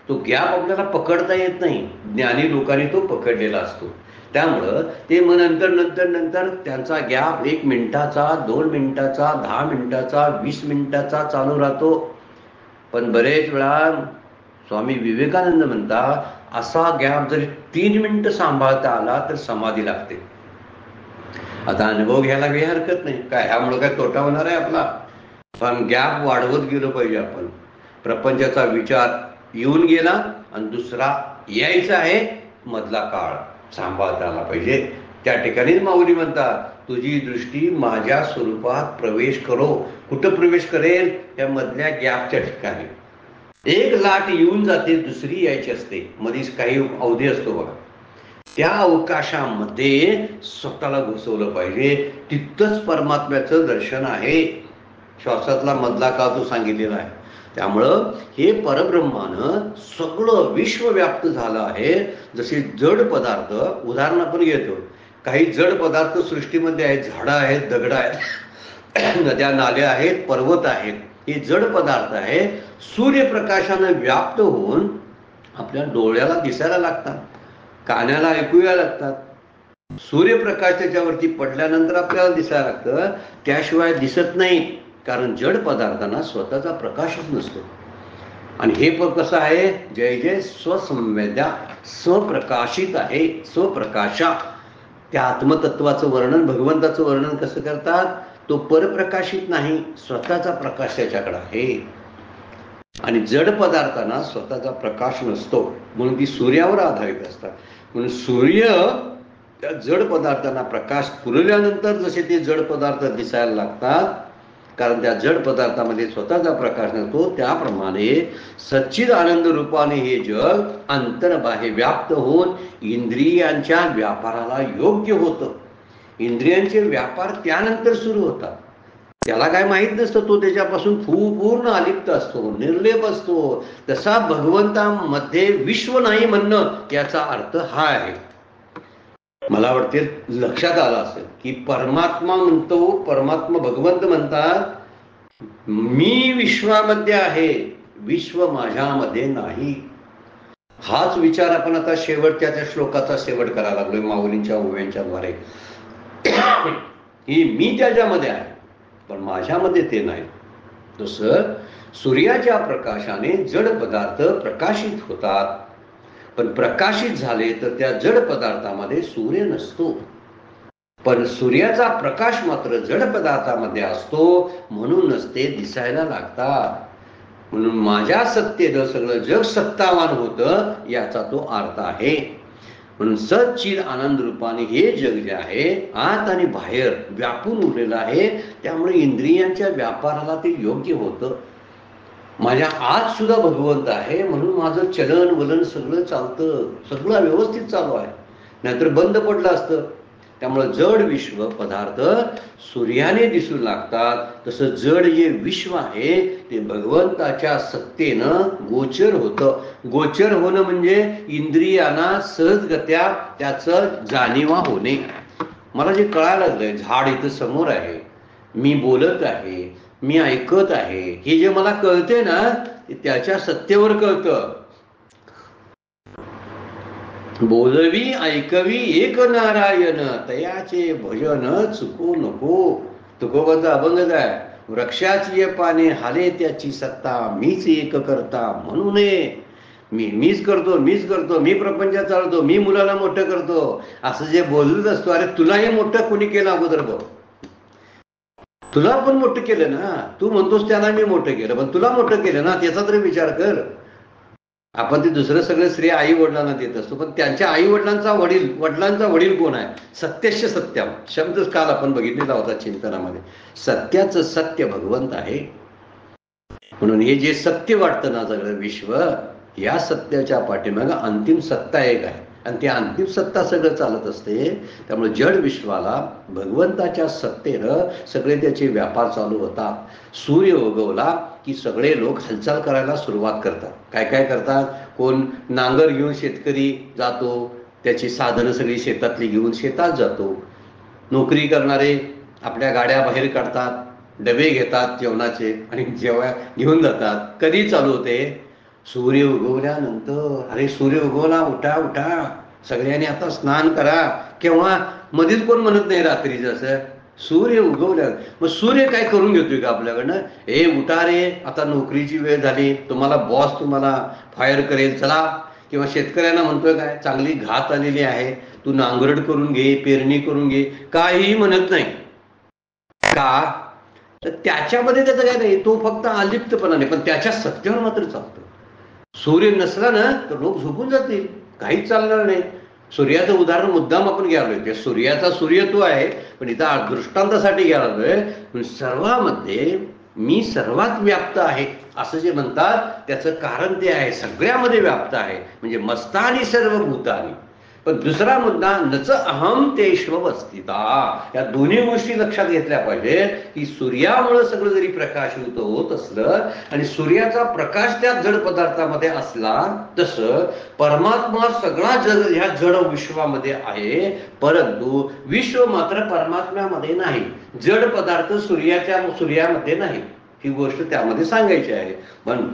तो गॅप आपल्याला पकडता येत नाही. ज्ञानी लोकांनी तो पकडलेला असतो. त्यामुळं ते मग नंतर नंतर नंतर त्यांचा गॅप 1 मिनिटाचा, 2 मिनिटाचा, 10 मिनिटाचा, 20 मिनिटाचा चालू राहतो. पण बरेच वेळा स्वामी विवेकानंद म्हणतात, असा गॅप जरी 3 मिनिटं सांभाळता आला तर समाधी लागते. आता अनुभव घ्यायला काही हरकत नाही, काय ह्यामुळे काय तोटा होणार आहे आपला? पण गॅप वाढवत गेलो पाहिजे आपण. प्रपंचाचा विचार येऊन गेला आणि दुसरा यायचा आहे, मधला काळ सांभाळता आला पाहिजे. त्या ठिकाणीच माऊली म्हणतात, तुझी दृष्टी माझ्या स्वरूपात प्रवेश करो. कुठं प्रवेश करेल? त्या मधल्या गॅपच्या ठिकाणी. एक लाट येऊन जाते, दुसरी यायची असते, मध्येच काही अवधी असतो बघा. त्या अवकाशामध्ये स्वतःला घुसवलं पाहिजे. तिथंच परमात्म्याचं दर्शन आहे. श्वासातला मधला काळ तो सांगितलेला आहे. त्यामुळं हे परब्रह्मानं सगळं विश्व व्याप्त झालं आहे. जसे जड पदार्थ, उदाहरण आपण घेतो, काही जड पदार्थ सृष्टीमध्ये आहेत. झाडं आहेत, दगड आहेत, नद्या नाल्या आहेत, पर्वत आहेत. हे जड पदार्थ आहे. सूर्यप्रकाशानं व्याप्त होऊन आपल्या डोळ्याला दिसायला लागतात, कानाला ऐकूया लागतात. सूर्यप्रकाश त्याच्यावरती पडल्यानंतर आपल्याला दिसायला लागतं, त्याशिवाय दिसत नाही. कारण जड पदार्थांना स्वतःचा प्रकाशच नसतो. आणि हे पण कसं आहे? जय जय स्वसंवेद्या, स्वप्रकाशित आहे, स्वप्रकाशा. त्या आत्मतत्वाचं वर्णन, भगवंताचं वर्णन कसं करतात? तो परप्रकाशित नाही, स्वतःचा प्रकाश त्याच्याकडे आहे. आणि जड पदार्थांना स्वतःचा प्रकाश नसतो, म्हणून ती सूर्यावर आधारित असतात. म्हणून सूर्य त्या जड पदार्थांना प्रकाश पुरवल्यानंतर जसे ते जड पदार्थ दिसायला लागतात, कारण त्या जड पदार्थामध्ये स्वतःचा प्रकाश नसतो, त्याप्रमाणे सच्चिद आनंद रूपाने हे जग अंतर्बाह्य व्याप्त होऊन इंद्रियांच्या व्यापाराला योग्य होतं. इंद्रियांचे व्यापार त्यानंतर सुरू होतात. त्याला काय माहीत नसतं, तो त्याच्यापासून पूर्ण अलिप्त असतो, निर्लेप असतो. तसा भगवंतामध्ये विश्व नाही म्हणणं, याचा अर्थ हा आहे. मला वाटते लक्षात आलं असेल की परमात्मा म्हणतो, परमात्मा भगवंत म्हणतात, मी विश्वामध्ये आहे, विश्व माझ्यामध्ये नाही. हाच विचार आपण आता शेवटच्या त्या श्लोकाचा शेवट करायला लागलोय माऊलींच्या ओव्यांच्या द्वारे. ही मी त्याच्यामध्ये आहे, पण माझ्यामध्ये ते नाही. तसं सूर्याच्या प्रकाशाने जड पदार्थ प्रकाशित होतात, पण प्रकाशित झाले तर त्या जड पदार्थामध्ये सूर्य नसतो. पण सूर्याचा प्रकाश मात्र जड पदार्थामध्ये असतो, म्हणूनच ते दिसायला लागतात. म्हणून माझ्या सत्तेनं सगळं जग सत्तावान होतं, याचा तो अर्थ आहे. म्हणून सच्चिद आनंद रूपाने हे जग जे आहे आत आणि बाहेर व्यापून उरलेलं आहे. त्यामुळे इंद्रियांच्या व्यापाराला ते योग्य होतं. माझ्या आत सुद्धा भगवंत आहे, म्हणून माझं चलन वलन सगळं चालतं, सगळं व्यवस्थित चालू आहे, नाहीतर बंद पडलं असतं. त्यामुळे जड विश्व पदार्थ सूर्याने दिसू लागतात. तसं जड जे विश्व आहे ते भगवंताच्या सत्तेनं गोचर होतं. गोचर होणं म्हणजे इंद्रियांना सहजगत्या त्याचं जाणीवा होणे. मला जे कळायला लागलंय, झाड इथं समोर आहे, मी बोलत आहे, मी ऐकत आहे, हे जे मला कळते ना, ते त्याच्या सत्तेवर कळतं. बोलवी ऐकवी एक नारायण, तयाचे भजन चुकू नको. तुकोबाचा अभंगच आहे. वृक्षाची पाने हाले त्याची सत्ता, मीच एक करता म्हणू नये. मीच करतो, मी प्रपंच चालवतो, मी मुलाला मोठं करतो, असं जे बोलत असतो. अरे तुलाही मोठं कोणी केलं अगोदर बघ, तुला पण मोठं केलं ना. तू म्हणतोस त्याला मी मोठं केलं, पण तुला मोठं केलं ना, त्याचा तरी विचार कर. आपण ते दुसरं सगळं श्रेय आई वडिलांना देत असतो, पण त्यांच्या आई वडिलांचा वडील कोण आहे? सत्यस्य सत्यम शब्दच काल आपण बघितलेला होता चिंतनामध्ये. सत्याचं सत्य भगवंत आहे. म्हणून हे जे सत्य वाटतं ना सगळं विश्व, या सत्याच्या पाठीमागे अंतिम सत्ता एक आहे, आणि ती अंतिम सत्ता सगळं चालत असते. त्यामुळे जड विश्वाला भगवंताच्या सत्तेनं सगळे त्याचे व्यापार चालू होतात. सूर्य उगवला की सगळे लोक हालचाल करायला सुरुवात करतात. काय काय करतात? कोण नांगर घेऊन शेतकरी जातो, त्याची साधनं सगळी शेतातली घेऊन शेतात जातो. नोकरी करणारे आपल्या गाड्या बाहेर काढतात, डबे घेतात जेवणाचे आणि जेव्हा घेऊन जातात. कधी चालू होते? सूर्य उगवल्यानंतर. अरे सूर्य उगवला, उठा उठा, सगळ्यांनी आता स्नान करा. केव्हा? मध्येच कोण म्हणत नाही रात्रीचं असं. सूर्य उगवल्या. मग सूर्य काय करून घेतोय का आपल्याकडनं? हे उठा रे, आता नोकरीची वेळ झाली, तुम्हाला बॉस तुम्हाला फायर करेल, चला. किंवा शेतकऱ्यांना म्हणतोय काय, चांगली घात आलेली आहे, तू नांगरट करून घे, पेरणी करून घे. काहीही म्हणत नाही का? तर त्याच्यामध्ये त्याचं काय नाही, तो फक्त अलिप्तपणा नाही, पण त्याच्या सत्यावर मात्र चालतो. सूर्य नसला ना तर लोक झोपून जातील, काहीच चालणार नाही. सूर्याचं उदाहरण मुद्दाम आपण घ्यालोय, सूर्याचा सूर्यत्व आहे, पण इथं दृष्टांतासाठी घ्यालोय. सर्वांमध्ये मी सर्वात व्याप्त आहे असं जे म्हणतात, त्याचं कारण ते आहे सगळ्यामध्ये व्याप्त आहे, म्हणजे मस्तानी सर्व भूतानी. पण दुसरा मुद्दा, नच अहम तेष्वस्थिता. या दोन्ही गोष्टी लक्षात घेतल्या पाहिजे की सूर्यामुळे सगळं जरी प्रकाशित होत असलं आणि सूर्याचा प्रकाश त्या जड पदार्थामध्ये असला, तसं परमात्मा सगळा जग ह्या जड विश्वामध्ये आहे, परंतु विश्व मात्र परमात्म्यामध्ये नाही. जड पदार्थ सूर्यामध्ये नाही, ही गोष्ट त्यामध्ये सांगायची आहे. पण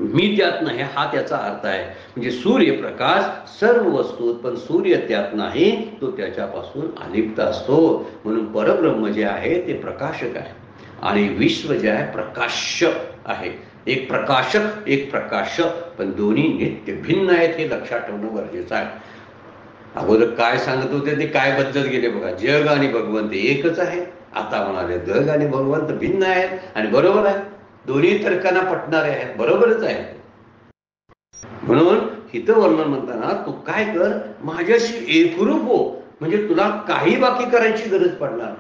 मी त्यात नाही, हा त्याचा अर्थ आहे. म्हणजे सूर्यप्रकाश सर्व वस्तू, पण सूर्य त्यात नाही, तो त्याच्यापासून अलिप्त असतो. म्हणून परब्रह्म जे आहे ते प्रकाशक आहे आणि विश्व जे आहे प्रकाश्य आहे. एक प्रकाशक, एक प्रकाशक, पण दोन्ही नित्य भिन्न आहेत, हे लक्षात ठेवणं गरजेचं आहे. अगोदर काय सांगत होते ते काय बदलत गेले बघा. जग आणि भगवंत एकच आहे, आता म्हणाले जग आणि भगवंत भिन्न आहेत. आणि बरोबर आहे, दोन्ही तर्कांना पटणारे आहेत, बरोबरच आहे. म्हणून हितं वर्णन म्हणताना तू काय कर, माझ्याशी एकरूप हो, म्हणजे तुला काही बाकी करायची गरज पडणार.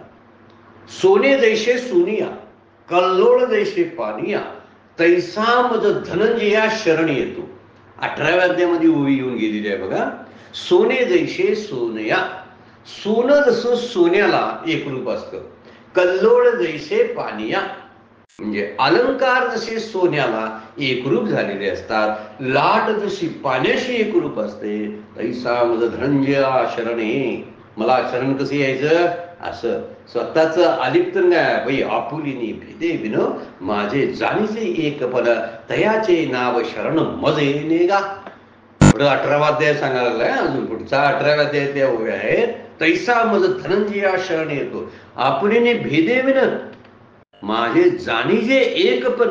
सोने जैसे सोनिया, कल्लोळ जैसे पानिया, तैसा मज धनंजया शरण येतो. 18व्या अध्यायामध्ये ओवी येऊन गेलेली आहे बघा. सोने जैसे सोनया, सोनं जसं सोन्याला एकरूप असतं, कल्लोळ जैसे पानिया म्हणजे अलंकार जसे सोन्याला एकरूप झालेले असतात, लाट जशी पाण्याशी एकरूप असते, तैसा मज धनंजया शरणे. मला शरण कसं यायचं? असं स्वतःच अलिप्तन बाई आपुलीनी भेदे विन माझे जाणीचे एकपण, तयाचे नाव शरण मज येणेगा. पुढे 18वा अध्याय सांगायला लागलाय. अजून पुढचा 18व्या अध्याय त्या उभे आहेत. तैसा मज धनंजया शरण येतो, आपुलीने भेदे विन माझे जाणीजे एकपण.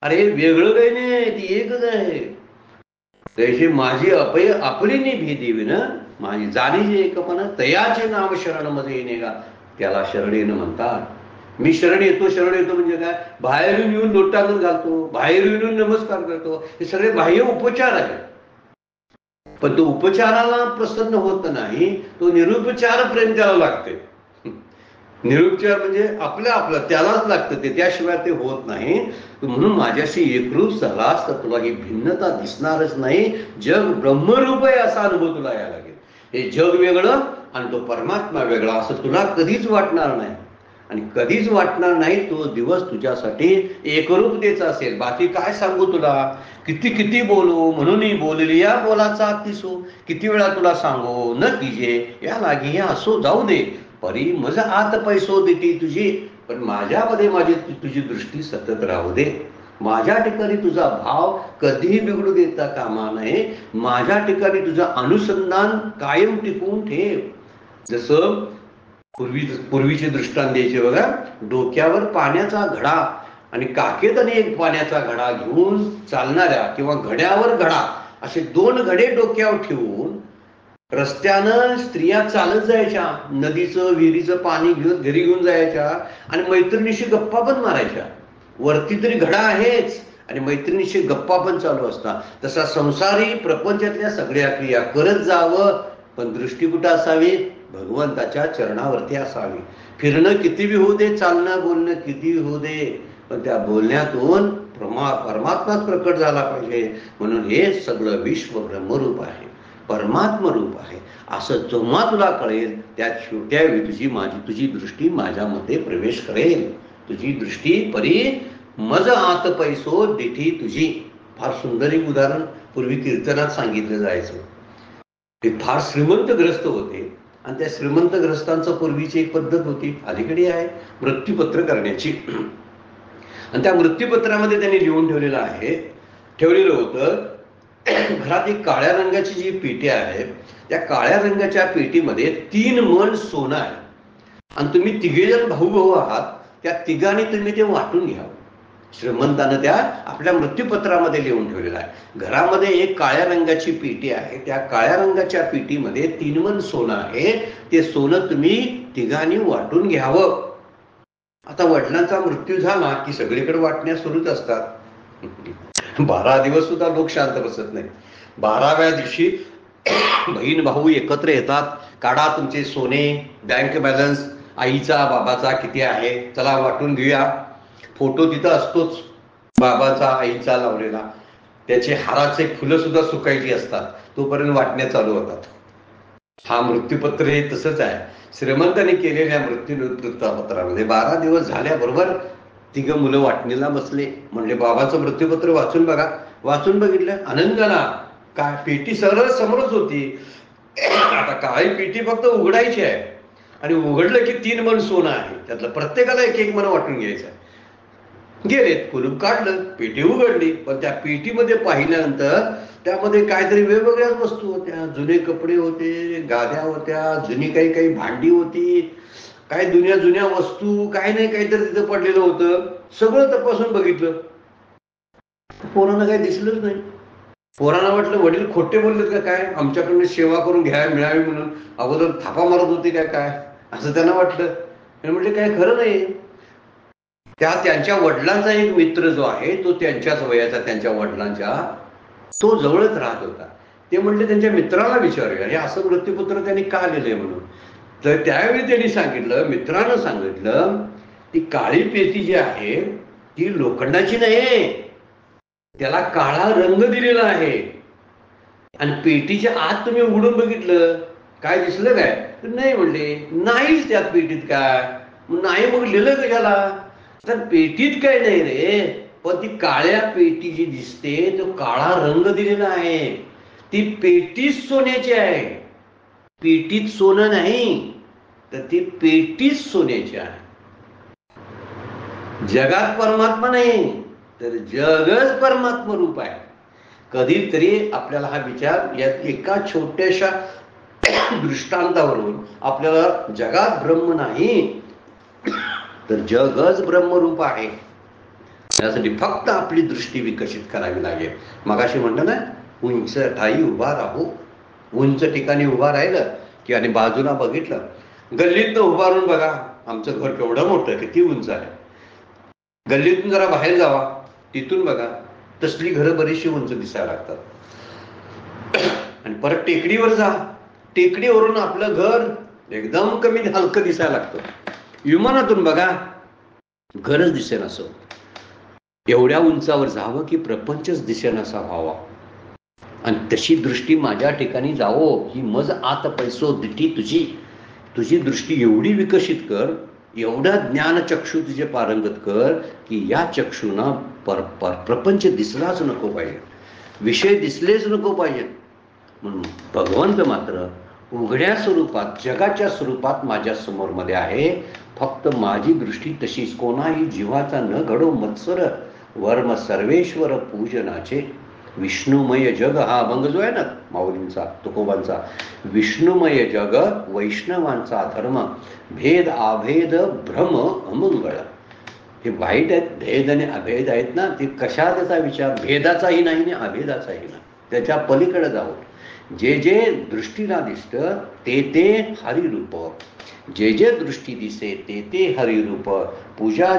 अरे वेगळं काही नाही, ती एकच आहे. तैसे माझी आपलीने भेदी विन माझी जाणीजे एकपण, तयाचे नाव शरण मध्ये येणेगा. त्याला शरण येणं म्हणतात. मी शरण येतो, शरण येतो म्हणजे काय? बाहेरून येऊन लोट टाकून घालतो, बाहेरून येऊन नमस्कार करतो, हे सगळे बाह्य उपचार आहेत. पण तो उपचाराला प्रसन्न होत नाही, तो निरुपचार प्रेम त्याला लागते. निरुपचार म्हणजे आपलं त्यालाच लागतं ते, त्याशिवाय ते होत नाही. म्हणून माझ्याशी एकरूप झालास तर तुला ही भिन्नता दिसणारच नाही. जग ब्रह्मरूप आहे असा अनुभव तुला यायला लागेल. हे जग वेगळं आणि तो परमात्मा वेगळा असं तुला कधीच वाटणार नाही. आणि कधीच वाटणार नाही. तो दिवस तुझ्यासाठी एकरूपतेचा असेल. बाकी काय सांगू तुला, किती किती बोलू, म्हणून बोलली या बोलाचा अतिसो. किती वेळा तुला सांगू न कीजे या लागी या असो जाऊ दे, परी मज आत पैसो देती तुझी. पण माझ्यामध्ये माझी तुझी दृष्टी सतत राहू दे. माझ्या ठिकाणी तुझा भाव कधीही बिघडू देता कामा नये. माझ्या ठिकाणी तुझं अनुसंधान कायम टिकवून ठेव. जसं पूर्वीचे दृष्टांत द्यायचे बघा. डोक्यावर पाण्याचा घडा आणि काखेतने एक पाण्याचा घडा घेऊन चालणाऱ्या किंवा घड्यावर घडा असे दोन घडे डोक्यावर ठेवून रस्त्यानं स्त्रिया चालत जायच्या, नदीचं विहिरीचं पाणी घेऊन घरी घेऊन जायच्या आणि मैत्रिणीशी गप्पा पण मारायच्या. वरती तरी घडा आहेच आणि मैत्रिणीशी गप्पा पण चालू असतात. तसा संसारी प्रपंचातल्या सगळ्या क्रिया करत जावं, पण दृष्टी कुठं असावी? भगवंताच्या चरणावरती असावी. फिरणं किती बी होऊ दे, चालणं बोलणं किती होऊ दे, पण त्या बोलण्यातून परमात्माच प्रकट झाला पाहिजे. म्हणून हे सगळं विश्व ब्रह्मरूप आहे, परमात्म रूप आहे असं जेव्हा तुला कळेल, त्यावेळी तुझी दृष्टी माझ्यामध्ये प्रवेश करेल. तुझी दृष्टी परी मज आत पैसो दिठी तुझी. फार सुंदर एक उदाहरण पूर्वी कीर्तनात सांगितलं जायचं. ते फार श्रीमंत ग्रस्त होते आणि त्या श्रीमंत ग्रस्तांचं पूर्वीची एक पद्धत होती, अलीकडे आहे, मृत्यूपत्र करण्याची. आणि त्या मृत्यूपत्रामध्ये त्यांनी लिहून ठेवलेलं होतं, घरात एक काळ्या रंगाची जी पेटी आहे, त्या काळ्या रंगाच्या पेटीमध्ये 3 मन सोनं आहे आणि तुम्ही 3 जण भाऊ भाऊ आहात, त्या 3घांनी तुम्ही ते वाटून घ्या. श्रीमंतानं त्या आपल्या मृत्यूपत्रामध्ये लिहून ठेवलेलं आहे. घरामध्ये एक काळ्या रंगाची पेटी आहे, त्या काळ्या रंगाच्या पेटीमध्ये 3 मन सोनं आहे, ते सोनं तुम्ही 3घांनी वाटून घ्यावं. आता वडिलांचा मृत्यू झाला की सगळीकडे वाटण्या सुरूच असतात. 12 दिवस सुद्धा लोक शांत बसत नाही. 12व्या दिवशी बहीण भाऊ एकत्र येतात, काढा तुमचे सोने, बँक बॅलन्स आईचा बाबाचा किती आहे, चला वाटून घेऊया. फोटो तिथं असतोच बाबाचा आईचा लावलेला, त्याचे हाराचे फुलं सुद्धा सुकायची असतात, तोपर्यंत वाटण्या चालू होतात. हा मृत्यूपत्र हे तसंच आहे. श्रीमंतांनी केलेल्या मृत्यूपत्रामध्ये 12 दिवस झाल्याबरोबर 3 मुलं वाटणीला बसले. म्हणजे बाबाचं मृत्यूपत्र वाचून बघा. वाचून बघितलं, आनंद झाला. काय पेटी सरळ समोरच होती. आता काळी पेटी फक्त उघडायची आहे आणि उघडलं की 3 मन सोनं आहे, त्यातलं प्रत्येकाला 1-1 मन वाटून घ्यायचं आहे. गेलेत, कुलूप काढलं, पेटी उघडली, पण त्या पेटीमध्ये पाहिल्यानंतर त्यामध्ये काहीतरी वेगवेगळ्याच वस्तू होत्या. जुने कपडे होते, गाद्या होत्या, जुनी काही भांडी होती, काय जुन्या वस्तू, काय नाही काहीतरी तिथं पडलेलं होतं. सगळं तपासून बघितलं, पोरांना काही दिसलंच नाही. पोरांना वाटलं वडील खोटे बोललेत का काय, आमच्याकडनं सेवा करून घ्यायला मिळावी म्हणून अगोदर थापा मारत होते का काय, असं त्यांना वाटलं. म्हणजे काय खरं नाही. त्यांच्या वडिलांचा एक मित्र जो आहे, तो त्यांच्याच वयाचा, त्यांच्या वडिलांच्या, तो जवळच राहत होता. ते म्हणले त्यांच्या मित्राला विचारूया हे असं मृत्यूपत्र त्यांनी का लिहिलंय म्हणून. तर त्यावेळी त्यांनी सांगितलं, मित्रानं सांगितलं, ती काळी पेटी जी आहे ती लोखंडाची नाही, त्याला काळा रंग दिलेला आहे. आणि पेटीच्या आत तुम्ही उघडून बघितलं, काय दिसलं काय, नाही म्हणले, नाहीच त्यात पेटीत काय. नाही मग लिहिलं कशाला, तर पेटीत काय नाही रे, पण ती काळ्या पेटी जी दिसते तो काळा रंग दिलेला आहे, ती पेटीच सोन्याची आहे. पेटीत सोनं नाही, तर ती पेटीच सोन्याची आहे. जगात परमात्मा नाही, तर जगच परमात्मा रूप आहे. कधीतरी आपल्याला हा विचार या एका छोट्याशा दृष्टांतावरून आपल्याला जगात ब्रह्म नाही तर जगच ब्रह्मरूप आहे, यासाठी फक्त आपली दृष्टी विकसित करावी लागेल. मगाशी म्हणलं ना, उंच ठाई उभा राहू. उंच ठिकाणी उभा राहिलं की आणि बाजूला बघितलं, गल्लीतनं उभारून बघा, आमचं घर केवढं मोठं, किती उंच आहे. गल्लीतून जरा बाहेर जावा, तिथून बघा, तसली घरं बरीचशी उंच दिसायला लागतात. आणि परत टेकडीवर जा, टेकडीवरून आपलं घर एकदम कमी हलकं दिसायला लागतं. विमानातून बघा, घरच दिसेन असं. एवढ्या उंचावर जावं की प्रपंचच दिसेन असा व्हावा. आणि तशी दृष्टी माझ्या ठिकाणी जावो, ही मज आत पैसो दिठी तुझी दृष्टी एवढी विकसित कर, एवढा ज्ञानचक्षु तुझे पारंगत कर की या चक्षुना प्रपंच दिसलाच नको पाहिजे, विषय दिसलेच नको पाहिजे. म्हणून भगवंत मात्र उघड्या स्वरूपात, जगाच्या स्वरूपात माझ्या समोर मध्ये आहे. फक्त माझी दृष्टी तशीच. कोणाही जीवाचा न घडो मत्सर, वर्म सर्वेश्वर पूजनाचे. विष्णुमय जग हा अभंग जो आहे ना माऊलींचा, तुकोबांचा, विष्णुमय जग वैष्णवांचा धर्म, भेद आभेद भ्रम अमंगळ. हे वाईट आहेत, भेद आणि अभेद आहेत ना, ते कशा त्याचा विचार, भेदाचाही नाही आणि अभेदाचाही नाही, त्याच्या पलीकडे जाऊ. जे जे दृष्टीला दिसतं ते ते हरिरूप, जे जे दृष्टी दिसे ते ते हरिरूप. पूजा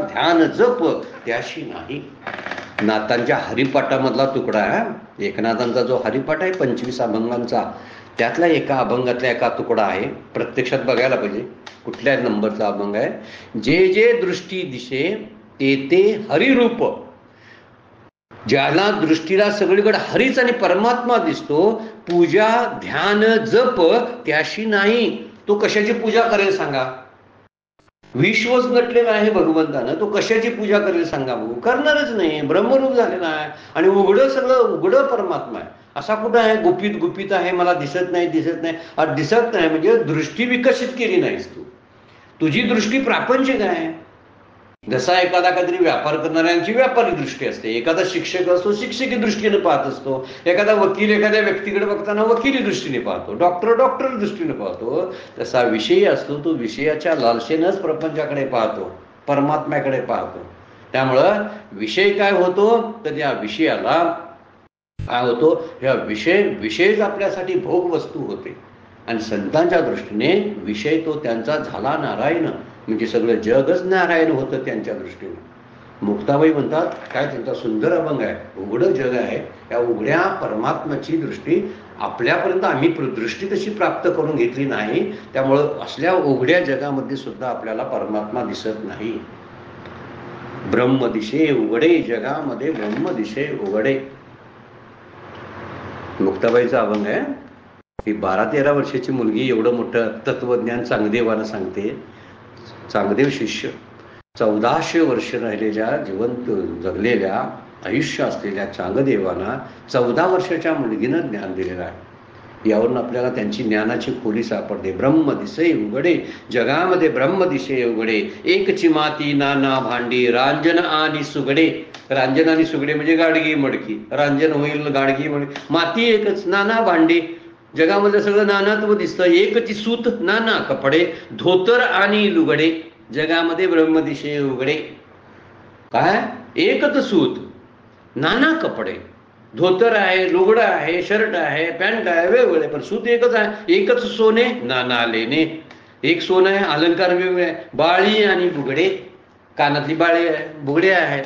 ध्यान जप त्याशी नाही. नाथांच्या हरिपाठामधला तुकडा आहे, एकनाथांचा जो हरिपाठ आहे 25 अभंगांचा, त्यातल्या एका अभंगातला एका तुकडा आहे. प्रत्यक्षात बघायला पाहिजे कुठल्या नंबरचा अभंग आहे. जे जे दृष्टी दिसे ते ते हरिरूप. ज्याला दृष्टीला सगळीकडे हरीच आणि परमात्मा दिसतो, पूजा ध्यान जप त्याशी नाही. तो कशाची पूजा करेल सांगा? विश्वच नटलेला आहे भगवंतानं, तो कशाची पूजा करेल सांगा बघू? करणारच नाही. ब्रह्मरूप झालेला आहे आणि उघडं सगळं उघडं परमात्मा आहे. असा कुठं आहे गुपित गुपित आहे, मला दिसत नाही दिसत नाही. दिसत नाही म्हणजे दृष्टी विकसित केली नाहीस तू. तुझी दृष्टी प्रापंचिक आहे. जसा एखादा काहीतरी व्यापार करणाऱ्यांची व्यापारी दृष्टी असते, एखादा शिक्षक असतो शिक्षकी दृष्टीने पाहत असतो, एखादा वकील एखाद्या व्यक्तीकडे बघताना वकिली दृष्टीने पाहतो, डॉक्टर दृष्टीने पाहतो. तसा विषय असतो, तो विषयाच्या लालसेनच प्रपंचाकडे पाहतो, परमात्म्याकडे पाहतो. त्यामुळं विषय काय होतो तर या विषयाला काय होतो, ह्या विषयच आपल्यासाठी भोग वस्तू होते. आणि संतांच्या दृष्टीने विषय तो त्यांचा झाला नारायण, म्हणजे सगळं जगच नारायण होतं त्यांच्या दृष्टीने. मुक्ताबाई म्हणतात, काय त्यांचा सुंदर अभंग आहे, उघडं जग आहे, या उघड्या परमात्म्याची दृष्टी आपल्यापर्यंत आम्ही दृष्टी तशी प्राप्त करून घेतली नाही. त्यामुळं असल्या उघड्या जगामध्ये सुद्धा आपल्याला परमात्मा दिसत नाही. ब्रह्म दिशे उघडे जगामध्ये, ब्रह्म दिशे उघडे. मुक्ताबाईचा अभंग आहे. ही 12-13 वर्षाची मुलगी एवढं मोठं तत्वज्ञान चांगदेवानं सांगते. चांगदेव शिष्य 1400 वर्ष राहिलेल्या जिवंत जगलेल्या आयुष्य असलेल्या चांगदेवांना 14 वर्षाच्या मुलगीनं ज्ञान दिलेलं आहे. यावरून आपल्याला त्यांची ज्ञानाची खोली सापडते. ब्रह्म दिसे उघडे जगामध्ये, ब्रह्म दिसे उघडे, एकची माती नाना भांडी, रांजन आणि सुगडे. रांजन आणि सुगडे म्हणजे गाडगी मडकी, रांजन होईल गाडगी मडकी, माती एकच, नाना भांडी, जगामध्ये सगळं नानात्व दिसतं. एकची सूत नाना कपडे, धोतर आणि लुगडे, जगामध्ये ब्रह्मदिशे उघडे. काय एकच सूत, नाना कपडे, धोतर आहे, लुगडं आहे, शर्ट आहे, पॅन्ट आहे, वेगवेगळे, पण सूत एकच आहे. एकच सोने नाना लेणे, एक सोनं आहे, अलंकार वेगवेगळे, बाळी आणि बुगडे, कानातली बाळे आहे, बुगडे आहेत,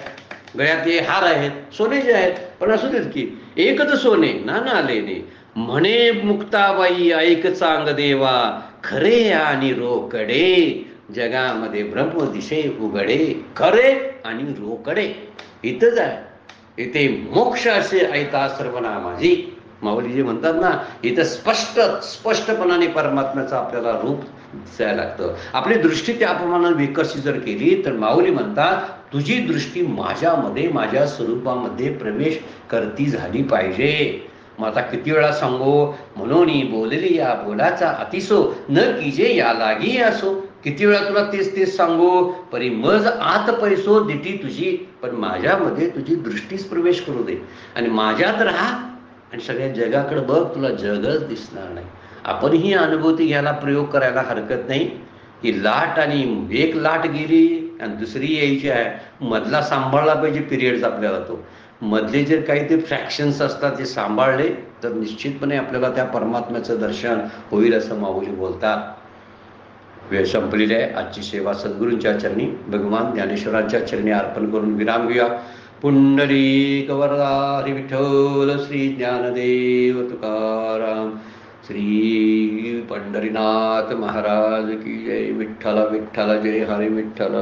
गळ्यातले हार आहेत, सोनेचे आहेत, पण असू देत की एकच सोने नाना लेणे. म्हणे मुक्ताबाई ऐक चांग देवा, खरे आणि रोकडे, जगामध्ये ब्रह्मदिशे उघडे, खरे आणि रोकडे. इथंच आहे, इथे मोक्ष असे ऐता सर्वनामाजी. माऊलीजी म्हणतात ना, इथं स्पष्टपणाने परमात्म्याचं आपल्याला रूप दिसायला लागतं. आपली दृष्टी त्याप्रमाणे विकसित जर केली तर माऊली म्हणतात, तुझी दृष्टी माझ्यामध्ये, माझ्या स्वरूपामध्ये प्रवेश करती झाली पाहिजे. मग आता किती वेळा सांगो, म्हणून बोलली या बोलाचा अतिसो, न कीजे या लागी असो. किती वेळा तुला तेच तेच सांगू, परी मज आत पैसो दिटी तुझी, पण माझ्यामध्ये तुझी दृष्टीच प्रवेश करू दे आणि माझ्यात राहा आणि सगळ्या जगाकडे बघ, तुला जगच दिसणार नाही. आपण ही अनुभूती घ्यायला प्रयोग करायला हरकत नाही की लाट आणि एक लाट गेली आणि दुसरी यायची आहे, मधला सांभाळला पाहिजे पिरियड्स आपल्याला. तो मधले जे काही ते फ्रॅक्शन्स असतात ते सांभाळले तर निश्चितपणे आपल्याला त्या परमात्म्याचं दर्शन होईल असं माऊली बोलतात. वेळ संपलेली आहे. आजची सेवा सद्गुरूंच्या चरणी, भगवान ज्ञानेश्वरांच्या चरणी अर्पण करून विराम घेऊया. पुंडलिक वरदा हरी विठ्ठल, श्री ज्ञानदेव तुकाराम, श्री पंढरीनाथ महाराज की जय. विठ्ठल विठ्ठल जय हरी विठ्ठल.